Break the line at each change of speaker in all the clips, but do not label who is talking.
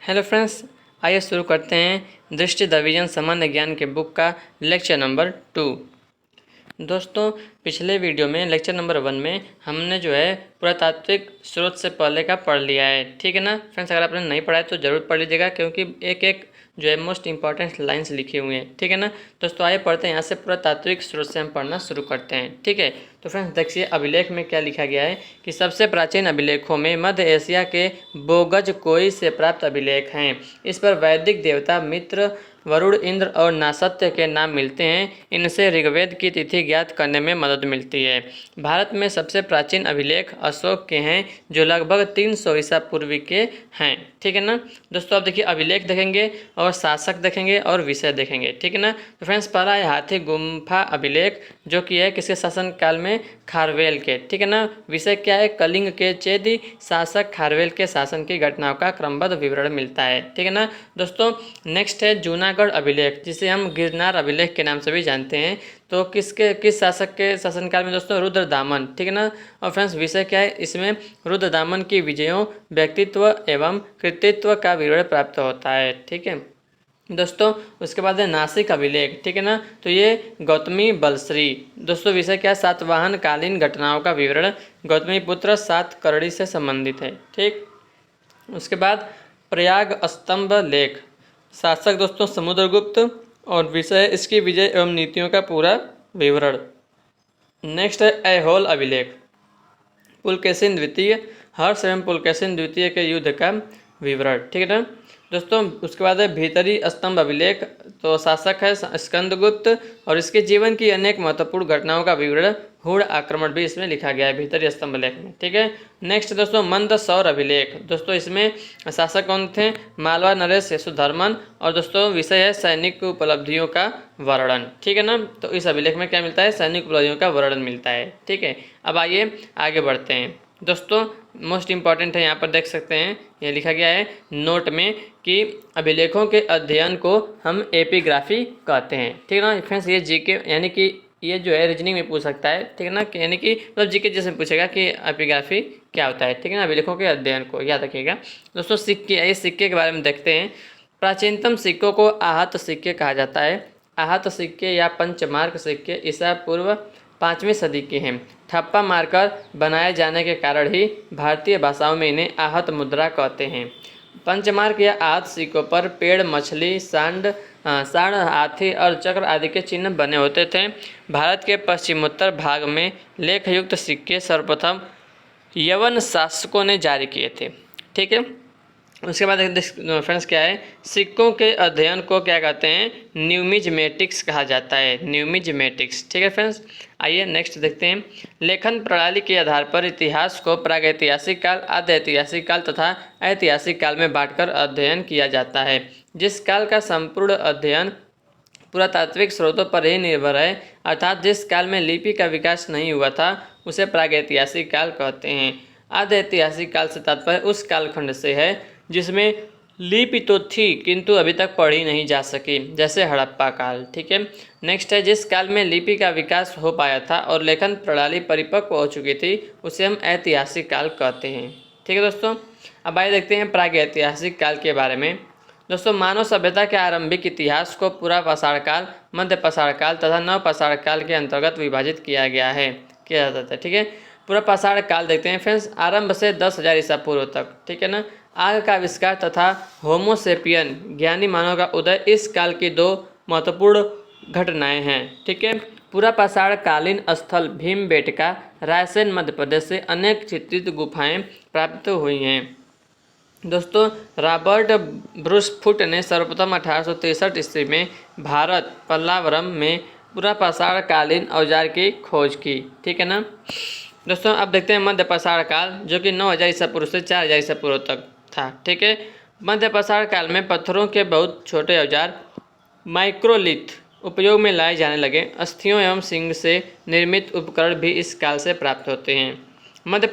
Hello friends, आइए शुरू करते हैं दृष्टि डिवीजन सामान्य ज्ञान के बुक का लेक्चर नंबर 2। दोस्तों, पिछले वीडियो में लेक्चर नंबर 1 में हमने जो है पुरातात्विक स्रोत से पहले का पढ़ लिया है। ठीक है ना फ्रेंड्स, अगर आपने नहीं पढ़ा है तो ज़रूर पढ़ लीजिएगा, क्योंकि एक एक जो है मोस्ट इंपॉर्टेंट लाइंस लिखी हुई हैं। ठीक है ना दोस्तों, आइए पढ़ते हैं। यहाँ से पुरातात्विक स्रोत से हम पढ़ना शुरू करते हैं। ठीक है, तो फ्रेंड्स देखिए अभिलेख में क्या लिखा गया है कि सबसे प्राचीन अभिलेखों में मध्य एशिया के बोगज कोई से प्राप्त अभिलेख हैं। इस पर वैदिक देवता मित्र, वरुण, इंद्र और नासत्य के नाम मिलते हैं। इनसे ऋग्वेद की तिथि ज्ञात करने में मदद मिलती है। भारत में सबसे प्राचीन अभिलेख अशोक के हैं, जो लगभग 300 ईसा पूर्व के हैं। ठीक है ना दोस्तों, अब देखिए अभिलेख देखेंगे और शासक देखेंगे और विषय देखेंगे। ठीक है ना, तो फ्रेंड्स पहला है हाथी गुम्फा अभिलेख, जो कि है किसके शासन काल में? खारवेल के। ठीक है ना, विषय क्या है? कलिंग के चेदी शासक खारवेल के शासन की घटनाओं का क्रमबद्ध विवरण मिलता है। ठीक है ना दोस्तों, नेक्स्ट है जूनागढ़ अभिलेख, जिसे हम गिरनार अभिलेख के नाम से भी जानते हैं। तो किस शासक के शासनकाल में दोस्तों? रुद्रदामन। ठीक है ना, और फ्रेंड्स विषय क्या है? इसमें रुद्रदामन की विजयों, व्यक्तित्व एवं कृतित्व का विवरण प्राप्त होता है। ठीक है दोस्तों, उसके बाद है नासिक अभिलेख। ठीक है ना, तो ये गौतमी बलश्री। दोस्तों विषय क्या है? सातवाहन कालीन घटनाओं का विवरण, गौतमी पुत्र सातकर्णी से संबंधित है। ठीक, उसके बाद प्रयाग स्तंभ लेख, शासक दोस्तों समुद्रगुप्त, और विषय इसकी विजय एवं नीतियों का पूरा विवरण। नेक्स्ट है ऐहोल अभिलेख, पुलकेशिन द्वितीय, हर्ष एवं पुलकेशिन द्वितीय के युद्ध का विवरण। ठीक है ना दोस्तों, उसके बाद है भीतरी स्तंभ अभिलेख, तो शासक है स्कंदगुप्त, और इसके जीवन की अनेक महत्वपूर्ण घटनाओं का विवरण, हुड़ आक्रमण भी इसमें लिखा गया है भीतरी स्तंभ लेख में। ठीक है, नेक्स्ट दोस्तों मंदसौर अभिलेख, दोस्तों इसमें शासक कौन थे? मालवा नरेश यशोधर्मन, और दोस्तों विषय है सैनिक उपलब्धियों का वर्णन। ठीक है ना, तो इस अभिलेख में क्या मिलता है? सैनिक उपलब्धियों का वर्णन मिलता है। ठीक है, अब आइए आगे बढ़ते हैं। दोस्तों मोस्ट इम्पॉर्टेंट है, यहाँ पर देख सकते हैं ये लिखा गया है नोट में कि अभिलेखों के अध्ययन को हम एपिग्राफी कहते हैं। ठीक है ना फ्रेंड्स, ये जीके यानी कि ये जो है रीजनिंग में पूछ सकता है। ठीक है ना, यानी कि मतलब जीके जैसे पूछेगा कि एपिग्राफी क्या होता है। ठीक है ना, अभिलेखों के अध्ययन को याद रखिएगा। दोस्तों सिक्के, ये सिक्के के बारे में देखते हैं। प्राचीनतम सिक्कों को आहत सिक्के कहा जाता है। आहत सिक्के या पंचमार्क सिक्के ईसा पूर्व 5वीं सदी के हैं। ठप्पा मारकर बनाए जाने के कारण ही भारतीय भाषाओं में इन्हें आहत मुद्रा कहते हैं। पंचमार्क या आहत सिक्कों पर पेड़, मछली, सांड, हाथी और चक्र आदि के चिन्ह बने होते थे। भारत के पश्चिमोत्तर भाग में लेखयुक्त सिक्के सर्वप्रथम यवन शासकों ने जारी किए थे। ठीक है, उसके बाद फ्रेंड्स क्या है? सिक्कों के अध्ययन को क्या कहते हैं? न्यूमिज्मेटिक्स कहा जाता है, न्यूमिज्मेटिक्स। ठीक है फ्रेंड्स, आइए नेक्स्ट देखते हैं। लेखन प्रणाली के आधार पर इतिहास को प्रागैतिहासिक काल, आद्य ऐतिहासिक काल तथा ऐतिहासिक काल में बांटकर अध्ययन किया जाता है। जिस काल का संपूर्ण अध्ययन पुरातात्विक स्रोतों पर ही निर्भर है, अर्थात जिस काल में लिपि का विकास नहीं हुआ था, उसे प्रागैतिहासिक काल कहते हैं। आद्य ऐतिहासिक काल से तात्पर्य उस कालखंड से है जिसमें लिपि तो थी किंतु अभी तक पढ़ी नहीं जा सकी, जैसे हड़प्पा काल। ठीक है, नेक्स्ट है जिस काल में लिपि का विकास हो पाया था और लेखन प्रणाली परिपक्व हो चुकी थी, उसे हम ऐतिहासिक काल कहते हैं। ठीक है दोस्तों, अब आइए देखते हैं प्रागैतिहासिक काल के बारे में। दोस्तों मानव सभ्यता के आरंभिक इतिहास को पूरा पाषाण काल, मध्य पाषाण काल तथा नव पाषाण काल के अंतर्गत विभाजित किया जाता है। ठीक है, पूरा पाषाण काल देखते हैं फ्रेंड्स, आरंभ से 10,000 ईसा पूर्व तक। ठीक है ना, आग का आविष्कार तथा होमोसेपियन ज्ञानी मानव का उदय इस काल की दो महत्वपूर्ण घटनाएं हैं। ठीक है, पूरा पाषाण कालीन स्थल भीमबेटका, रायसेन मध्य प्रदेश से अनेक चित्रित गुफाएं प्राप्त हुई हैं। दोस्तों रॉबर्ट ब्रूसफुट ने सर्वप्रथम 1863 ईस्वी में भारत पल्लावरम में पूरा पाषाण कालीन औजार की खोज की। ठीक है ना दोस्तों, अब देखते हैं मध्य पाषाण काल, जो कि 9,000 ईसा पूर्व से 4,000 ईसा पूर्व तक था। ठीक है, मध्य पाषाण काल में पत्थरों के बहुत छोटे औजार माइक्रोलिथ उपयोग में लाए जाने लगे। अस्थियों एवं सिंग से निर्मित उपकरण भी इस काल से प्राप्त होते हैं। मध्य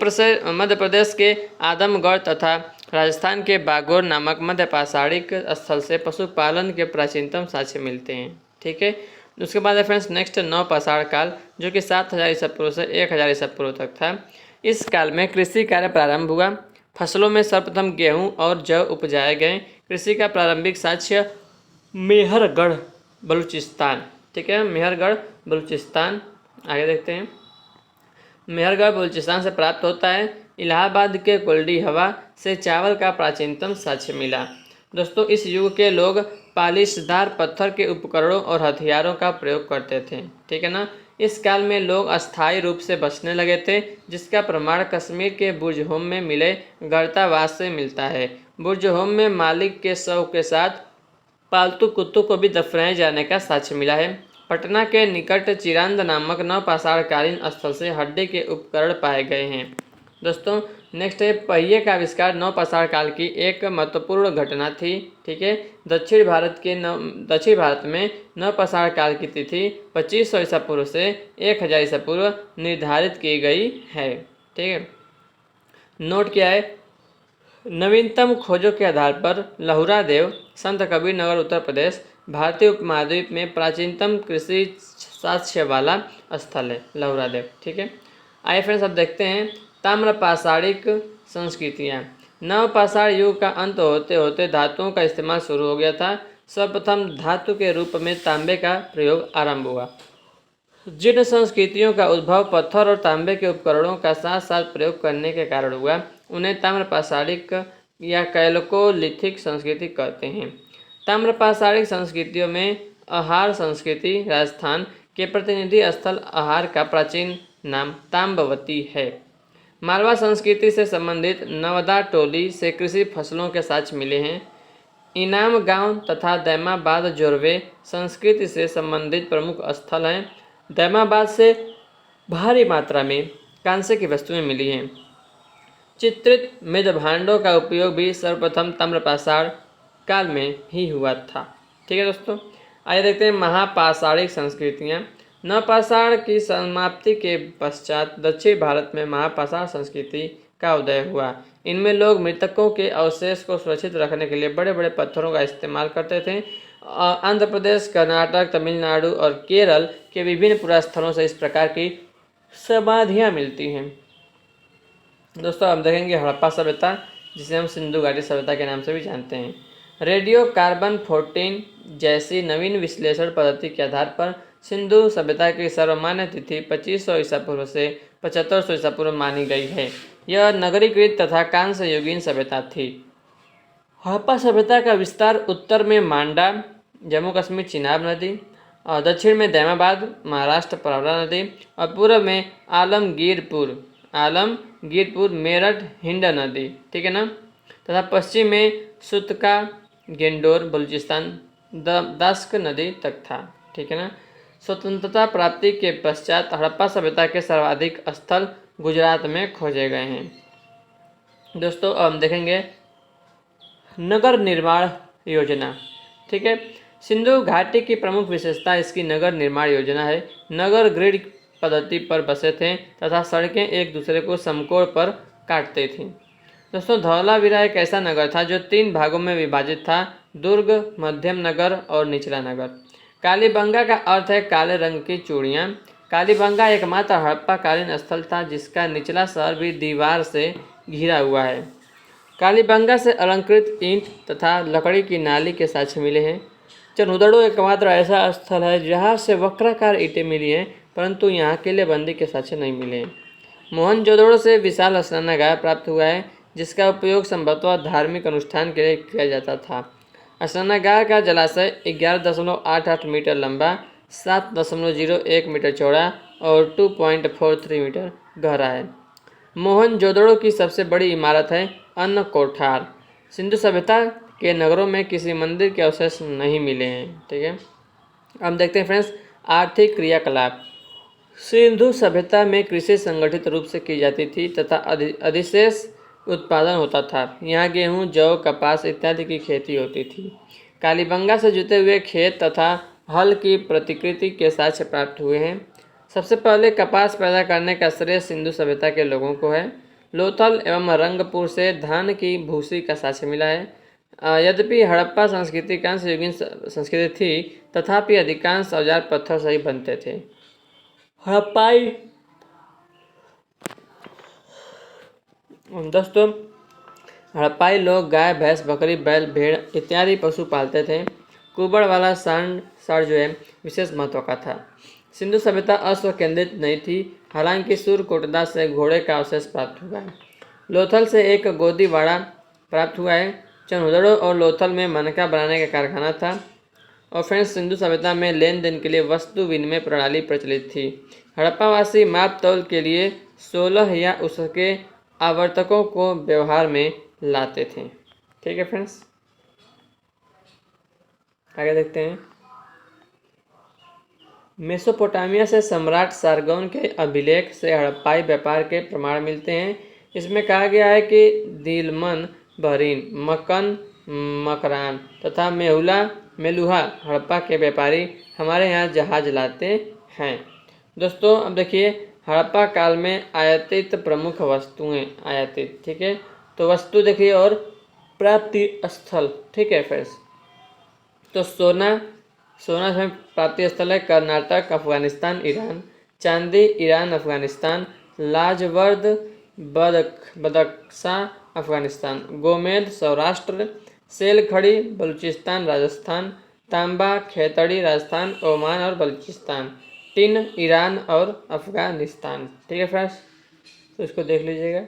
प्रदेश के आदमगढ़ तथा राजस्थान के बागोर नामक मध्य पाषाणिक स्थल से पशुपालन के प्राचीनतम साक्ष्य मिलते हैं। ठीक है, उसके बाद है फ्रेंड्स नेक्स्ट नव पाषाण काल, जो कि 7,000 ईसा पूर्व से 1,000 ईसा पूर्व तक था। इस काल में कृषि कार्य प्रारंभ हुआ। फसलों में सर्वप्रथम गेहूं और जौ उपजाए गए। कृषि का प्रारंभिक साक्ष्य मेहरगढ़ बलूचिस्तान, ठीक है, मेहरगढ़ बलूचिस्तान। आगे देखते हैं, मेहरगढ़ बलूचिस्तान से प्राप्त होता है। इलाहाबाद के कुल्डी हवा से चावल का प्राचीनतम साक्ष्य मिला। दोस्तों, इस युग के लोग पालिशदार पत्थर के उपकरणों और हथियारों का प्रयोग करते थे, ठीक है ना। इस काल में लोग अस्थायी रूप से बसने लगे थे, जिसका प्रमाण कश्मीर के बुर्जहोम में मिले गर्तावास से मिलता है। बुर्जहोम में मालिक के शव के साथ पालतू कुत्तों को भी दफनाए जाने का साक्ष्य मिला है। पटना के निकट चिरांद नामक नवपाषाणकालीन स्थल से हड्डी के उपकरण पाए गए हैं। दोस्तों, नेक्स्ट है पहिए का आविष्कार नवपाषाण काल की एक महत्वपूर्ण घटना थी, ठीक है। दक्षिण भारत में नवपाषाण काल की तिथि 2500 ईसा पूर्व से 1000 ईसा पूर्व निर्धारित की गई है, ठीक है। नोट क्या है, नवीनतम खोजों के आधार पर लहुरा देव संत कबीर नगर उत्तर प्रदेश भारतीय उपमहाद्वीप में प्राचीनतम कृषि साक्ष्य वाला स्थल है लहुरा देव, ठीक है। आइए फ्रेंड्स, अब देखते हैं ताम्रपाषाणिक संस्कृतियाँ। नवपाषाण युग का अंत होते होते धातुओं का इस्तेमाल शुरू हो गया था। सर्वप्रथम धातु के रूप में तांबे का प्रयोग आरंभ हुआ। जिन संस्कृतियों का उद्भव पत्थर और तांबे के उपकरणों का साथ साथ प्रयोग करने के कारण हुआ, उन्हें ताम्रपाषाणिक या कैल्कोलिथिक संस्कृति कहते हैं। ताम्रपाषाणिक संस्कृतियों में आहार संस्कृति, राजस्थान के प्रतिनिधि स्थल आहार का प्राचीन नाम ताम्बवती है। मालवा संस्कृति से संबंधित नवदा टोली से कृषि फसलों के साक्ष्य मिले हैं। इनाम गांव तथा दैमाबाद जोरवे संस्कृति से संबंधित प्रमुख स्थल हैं। दैमाबाद से भारी मात्रा में कांसे की वस्तुएं मिली हैं। चित्रित मृद भांडों का उपयोग भी सर्वप्रथम ताम्रपाषाण काल में ही हुआ था, ठीक है दोस्तों। आइए देखते हैं महापाषाणिक संस्कृतियाँ। नवपाषाण की समाप्ति के पश्चात दक्षिण भारत में महापाषाण संस्कृति का उदय हुआ। इनमें लोग मृतकों के अवशेष को सुरक्षित रखने के लिए बड़े बड़े पत्थरों का इस्तेमाल करते थे। आंध्र प्रदेश, कर्नाटक, तमिलनाडु और केरल के विभिन्न पुरास्थलों से इस प्रकार की समाधियाँ मिलती हैं। दोस्तों, अब देखेंगे हड़प्पा सभ्यता, जिसे हम सिंधु घाटी सभ्यता के नाम से भी जानते हैं। रेडियो कार्बन 14 जैसी नवीन विश्लेषण पद्धति के आधार पर सिंधु सभ्यता की सर्वमान्य तिथि 2500 ईसा पूर्व से 7500 ईसा पूर्व मानी गई है। यह नगरीकृत तथा कांस्य युगीन सभ्यता थी। हड़प्पा सभ्यता का विस्तार उत्तर में मांडा, जम्मू कश्मीर चिनाब नदी, और दक्षिण में दैमाबाद, महाराष्ट्र प्रवरा नदी, और पूर्व में आलमगीरपुर मेरठ हिंड नदी, ठीक है ना, तथा पश्चिम में सुतका गेंडोर बलूचिस्तान दस्क नदी तक था, ठीक है ना। स्वतंत्रता प्राप्ति के पश्चात हड़प्पा सभ्यता के सर्वाधिक स्थल गुजरात में खोजे गए हैं। दोस्तों, अब हम देखेंगे नगर निर्माण योजना, ठीक है। सिंधु घाटी की प्रमुख विशेषता इसकी नगर निर्माण योजना है। नगर ग्रिड पद्धति पर बसे थे तथा सड़कें एक दूसरे को समकोण पर काटते थीं। दोस्तों, धौलावीरा एक ऐसा नगर था जो 3 भागों में विभाजित था: दुर्ग, मध्यम नगर और निचला नगर। कालीबंगा का अर्थ है काले रंग की चूड़ियाँ। कालीबंगा एकमात्र हड़प्पाकालीन स्थल था जिसका निचला शहर भी दीवार से घिरा हुआ है। कालीबंगा से अलंकृत ईंट तथा लकड़ी की नाली के साक्ष्य मिले हैं। चंदुदड़ो एकमात्र ऐसा स्थल है जहाँ से वक्राकार ईंटें मिली हैं, परंतु यहाँ किलेबंदी के साक्ष्य नहीं मिले हैं। मोहनजोदड़ो से विशाल स्नानागार प्राप्त हुआ है जिसका उपयोग संभवतः धार्मिक अनुष्ठान के लिए किया जाता था। स्नानागार का जलाशय 11.88 मीटर लंबा, 7.01 मीटर चौड़ा और 2.43 मीटर गहरा है। मोहनजोदड़ो की सबसे बड़ी इमारत है अन्न कोठार। सिंधु सभ्यता के नगरों में किसी मंदिर के अवशेष नहीं मिले हैं, ठीक है। अब देखते हैं फ्रेंड्स, आर्थिक क्रियाकलाप। सिंधु सभ्यता में कृषि संगठित रूप से की जाती थी तथा अधिशेष उत्पादन होता था। यहाँ गेहूँ, जौ, कपास इत्यादि की खेती होती थी। कालीबंगा से जुते हुए खेत तथा हल की प्रतिकृति के साक्ष्य प्राप्त हुए हैं। सबसे पहले कपास पैदा करने का श्रेय सिंधु सभ्यता के लोगों को है। लोथल एवं रंगपुर से धान की भूसी का साक्ष्य मिला है। यद्यपि हड़प्पा संस्कृति कांस्य युगीन संस्कृति थी, तथापि अधिकांश औजार पत्थर से ही बनते थे। हड़प्पाई दोस्तों, हड़प्पाई लोग गाय, भैंस, बकरी, बैल, भेड़ इत्यादि पशु पालते थे। कुबड़ वाला षण जो है विशेष महत्व का था। सिंधु सभ्यता अश्व केंद्रित नहीं थी, हालांकि सूर्यकोटदा से घोड़े का अवशेष प्राप्त हुआ है। लोथल से एक गोदीवाड़ा प्राप्त हुआ है। चनहुदड़ो और लोथल में मनका बनाने का कारखाना था। और फ्रेंड्स, सिंधु सभ्यता में लेन देन के लिए वस्तु विनिमय प्रणाली प्रचलित थी। हड़प्पावासी माप तौल के लिए 16 या उसके आवर्तकों को व्यवहार में लाते थे। ठीक है फ्रेंड्स, आगे देखते हैं। मेसोपोटामिया से सम्राट सारगोन के अभिलेख से हड़प्पाई व्यापार के प्रमाण मिलते हैं। इसमें कहा गया है कि दिलमन, बहरीन, मकन, मकरान तथा मेलुहा हड़प्पा के व्यापारी हमारे यहाँ जहाज लाते हैं। दोस्तों, अब देखिए, हड़प्पा काल में आयातित प्रमुख वस्तुएं, आयातित, ठीक है, तो वस्तु देखिए और प्राप्ति स्थल, ठीक है फ्रेंड्स। तो सोना से प्राप्ति स्थल है कर्नाटक, अफगानिस्तान, ईरान। चांदी ईरान, अफगानिस्तान। लाजवर्द बदख्शां, अफगानिस्तान। गोमेद सौराष्ट्र। सेल खड़ी बलूचिस्तान, राजस्थान। तांबा खेतड़ी, राजस्थान, ओमान और बलूचिस्तान। टिन ईरान और अफगानिस्तान। ठीक है फ्रेंड्स, तो इसको देख लीजिएगा।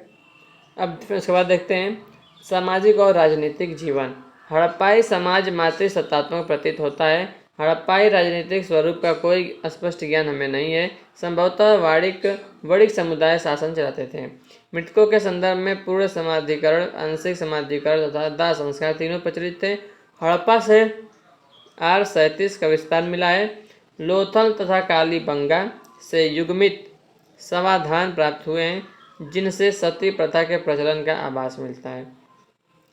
अब फिर उसके बाद देखते हैं सामाजिक और राजनीतिक जीवन। हड़प्पाई समाज मातृसत्तात्मक प्रतीत होता है। हड़प्पाई राजनीतिक स्वरूप का कोई स्पष्ट ज्ञान हमें नहीं है। संभवतः वणिक समुदाय शासन चलाते थे। मृतकों के संदर्भ में पूर्ण समाधिकरण, आंशिक समाधिकरण तथा दाह संस्कार तीनों प्रचलित थे। हड़प्पा से R37 का विस्तार मिला है। लोथल तथा कालीबंगा से युग्मित समाधान प्राप्त हुए हैं, जिनसे सती प्रथा के प्रचलन का आभास मिलता है।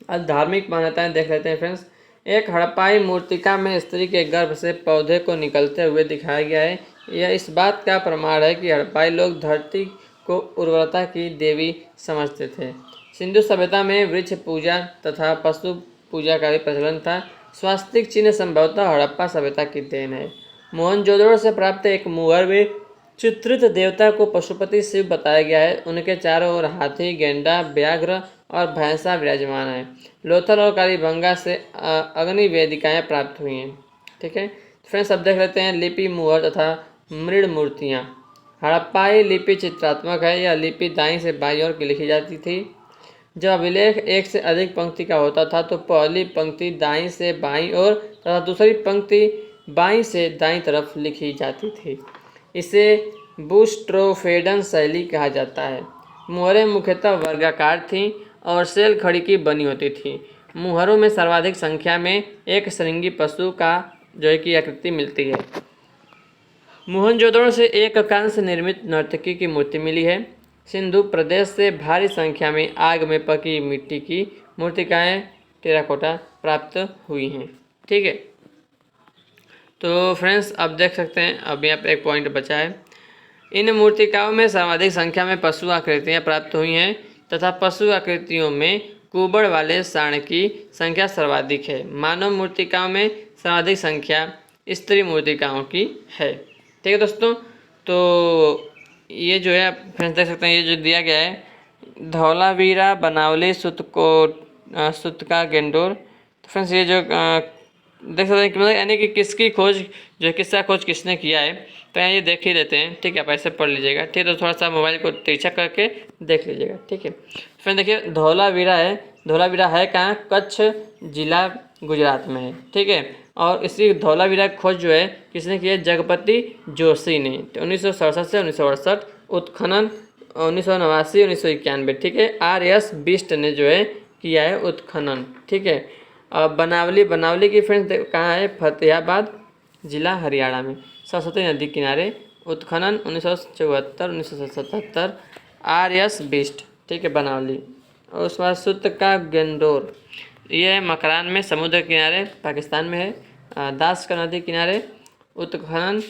अब धार्मिक मान्यताएं देख लेते हैं फ्रेंड्स। एक हड़प्पाई मूर्तिका में स्त्री के गर्भ से पौधे को निकलते हुए दिखाया गया है। यह इस बात का प्रमाण है कि हड़प्पाई लोग धरती को उर्वरता की देवी समझते थे। सिंधु सभ्यता में वृक्ष पूजा तथा पशु पूजा का भी प्रचलन था। स्वास्तिक चिन्ह संभवतः हड़प्पा सभ्यता की देन है। मोहनजोदड़ो से प्राप्त एक मुहर में चित्रित देवता को पशुपति शिव बताया गया है। उनके चारों ओर हाथी, गेंडा, व्याघ्र और भैंसा विराजमान है। लोथल और कालीबंगा से अग्नि वेदिकाएँ प्राप्त हुई हैं। ठीक है फ्रेंड्स, अब देख लेते हैं लिपि, मुहर तथा मृण मूर्तियाँ। हड़प्पाई लिपि चित्रात्मक है। यह लिपि दाईं से बाईं ओर की लिखी जाती थी। जब अभिलेख एक से अधिक पंक्ति का होता था तो पहली पंक्ति दाईं से बाईं ओर तथा दूसरी पंक्ति बाईं से दाईं तरफ लिखी जाती थी। इसे बूस्ट्रोफेडन शैली कहा जाता है। मुहरें मुख्यतः वर्गाकार थीं और सेल खड़ी की बनी होती थी। मुहरों में सर्वाधिक संख्या में एक श्रृंगी पशु का जो है कि आकृति मिलती है। मोहनजोदड़ो से एक कांस्य निर्मित नर्तकी की मूर्ति मिली है। सिंधु प्रदेश से भारी संख्या में आग में पकी मिट्टी की मूर्तिकाएं टेराकोटा प्राप्त हुई हैं। ठीक है, तो फ्रेंड्स अब देख सकते हैं, अब यहाँ पे एक पॉइंट बचा है। इन मूर्तिकाओं में सर्वाधिक संख्या में पशु आकृतियाँ प्राप्त हुई हैं तथा पशु आकृतियों में कुबड़ वाले षण की संख्या सर्वाधिक है। मानव मूर्तिकाओं में सर्वाधिक संख्या स्त्री मूर्तिकाओं की है। ठीक है दोस्तों, तो ये जो है फ्रेंड्स देख सकते हैं, ये जो दिया गया है धौलावीरा, बनावली, सुतका, गेंडोर। तो फ्रेंड्स ये जो देख सकते हैं कि मतलब यानी कि किसकी खोज जो है, किसका खोज किसने किया है, तो यहाँ ये देख ही लेते हैं। ठीक है, आप ऐसे पढ़ लीजिएगा। ठीक है, तो थोड़ा सा मोबाइल को तिरछा करके देख लीजिएगा। ठीक है फ्रेंड, देखिए धौलावीरा है। धौलावीरा है कहाँ? कच्छ जिला गुजरात में है। ठीक है, और इसी धौलावीरा खोज जो है किसने की है? जगपति जोशी ने। 1967 से 1968, उत्खनन 1989, 1991। ठीक है, R.S. बिष्ट ने जो है किया है उत्खनन। ठीक है, बनावली की फ्रेंड्स कहाँ है? फतेहाबाद जिला हरियाणा में, सरस्वती नदी किनारे। उत्खनन 1974, 1977, R.S. बिष्ट। ठीक है, बनावली। और उसके बाद सुतका गेंडोर, ये मकरान में समुद्र किनारे पाकिस्तान में है। दास का नदी किनारे। उत्खनन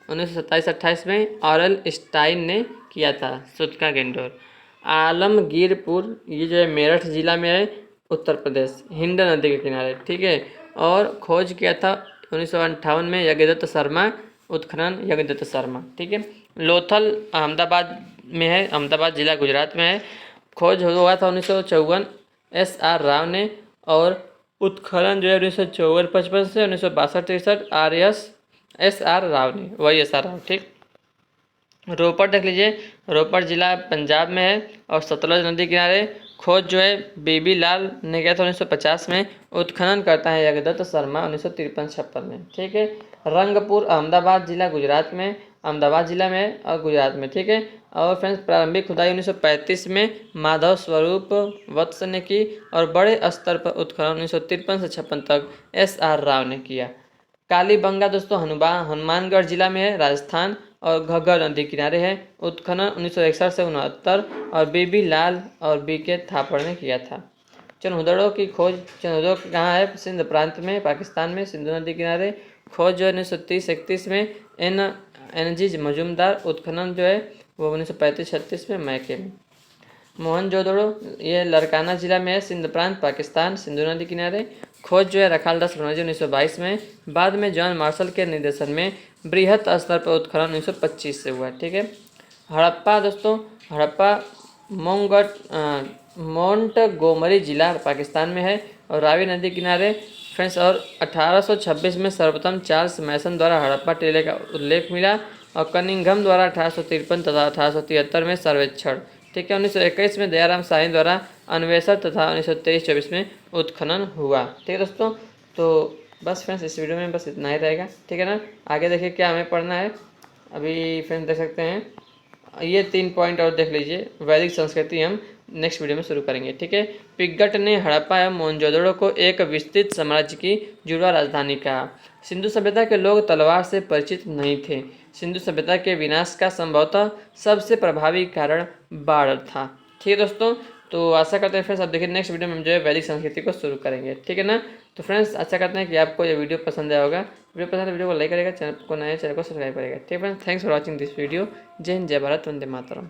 1927-28 में ऑरल स्टाइन ने किया था सुतका गेंडोर। आलमगीरपुर, ये जो है मेरठ जिला में है, उत्तर प्रदेश, हिंड नदी के किनारे। ठीक है, और खोज किया था 1958 में यज्ञदत्त शर्मा। उत्खनन यज्ञदत्त शर्मा। ठीक है, लोथल अहमदाबाद में है, अहमदाबाद जिला गुजरात में है। खोज हुआ था 1954 SR राव ने, और उत्खनन जो है 1954-55 से 1962-63 SR राव ने, वही SR राव। ठीक। रोपड़ देख लीजिए, रोपड़ जिला पंजाब में है और सतलज नदी किनारे। खोज जो है बीबी लाल ने किया था 1950 में। उत्खनन करता है जगदत्त शर्मा 1953-56 में। ठीक है। रंगपुर अहमदाबाद जिला गुजरात में, अहमदाबाद जिला में है और गुजरात में। ठीक है। और फ्रेंड्स प्रारंभिक खुदाई 1935 में माधव स्वरूप वत्स ने की, और बड़े स्तर पर उत्खनन 1953 से 56 तक SR राव ने किया। कालीबंगा दोस्तों हनुमानगढ़ जिला में है, राजस्थान, और घग्गर नदी किनारे है। उत्खनन 1961 से 69 और बीबी लाल और BK थापड़ ने किया था। चनहुदड़ों की खोज, चनहुदड़ कहाँ है? सिंध प्रांत में, पाकिस्तान में, सिंधु नदी किनारे। खोज जो है 1930-31 में NG मजूमदार। उत्खनन जो है वो 1935-36 में मैके में। मोहनजोदड़ो ये लड़काना जिला में है, सिंध प्रांत, पाकिस्तान, सिंधु नदी किनारे। खोज जो है रखालदास बनर्जी 1922 में। बाद में जॉन मार्शल के निर्देशन में बृहत स्तर पर उत्खनन 1925 से हुआ। ठीक है। हड़प्पा दोस्तों, हड़प्पा मोंटगोमरी जिला पाकिस्तान में है और रावी नदी किनारे। फ्रेंड्स, और 1826 में सर्वप्रथम चार्ल्स मैसन द्वारा हड़प्पा टीले का उल्लेख मिला, और कनिंघम द्वारा 1853 तथा 1873 में सर्वेक्षण। ठीक है। 1921 में दयाराम शाही द्वारा अन्वेषण तथा 1923-24 में उत्खनन हुआ। ठीक है दोस्तों, तो बस फ्रेंड्स इस वीडियो में बस इतना ही रहेगा। ठीक है ना। आगे देखिए क्या हमें पढ़ना है। अभी फ्रेंड्स देख सकते हैं ये 3 पॉइंट और देख लीजिए। वैदिक संस्कृति हम नेक्स्ट वीडियो में शुरू करेंगे। ठीक है। पिग्गट ने हड़प्पा एवं मोहनजोदड़ो को एक विस्तृत साम्राज्य की जुड़वा राजधानी कहा। सिंधु सभ्यता के लोग तलवार से परिचित नहीं थे। सिंधु सभ्यता के विनाश का संभवतः सबसे प्रभावी कारण बाढ़ था। ठीक है दोस्तों, तो आशा करते हैं फ्रेंड्स, अब देखिए नेक्स्ट वीडियो में हम जो है वैदिक संस्कृति को शुरू करेंगे। ठीक है ना। तो फ्रेंड्स आशा करते हैं कि आपको ये वीडियो पसंद आया होगा। वीडियो पसंद है वीडियो को लाइक करेगा, चैनल को नया चैनल को सब्सक्राइब करेगा। ठीक है friends, thanks for watching this video. जय हिंद, जय भारत, वंदे मातरम।